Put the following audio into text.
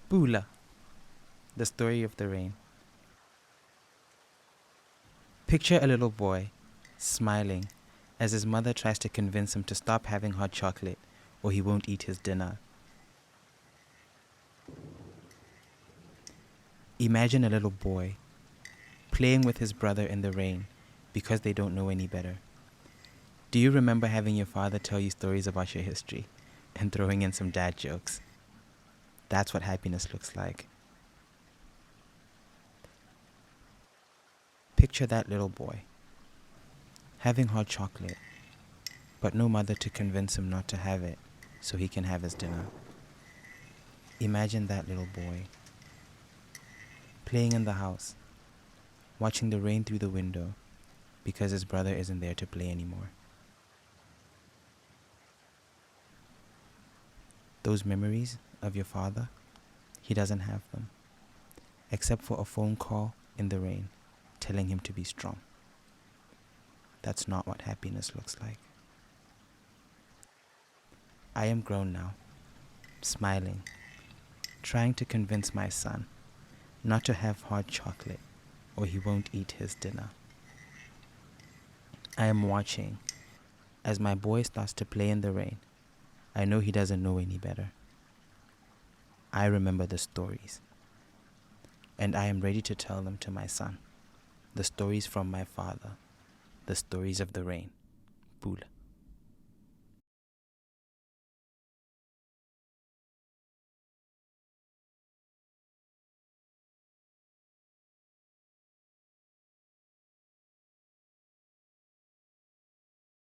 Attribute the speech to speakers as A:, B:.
A: Pula, the story of the rain. Picture a little boy smiling as his mother tries to convince him to stop having hot chocolate or he won't eat his dinner. Imagine a little boy playing with his brother in the rain because they don't know any better. Do you remember having your father tell you stories about your history and throwing in some dad jokes? That's what happiness looks like. Picture that little boy having hot chocolate, but no mother to convince him not to have it so he can have his dinner. Imagine that little boy playing in the house, watching the rain through the window because his brother isn't there to play anymore. Those memories of your father, he doesn't have them, except for a phone call in the rain telling him to be strong. That's not what happiness looks like. I am grown now, smiling, trying to convince my son not to have hot chocolate or he won't eat his dinner. I am watching as my boy starts to play in the rain. I know he doesn't know any better. I remember the stories, and I am ready to tell them to my son. The stories from my father, the stories of the rain. Pula.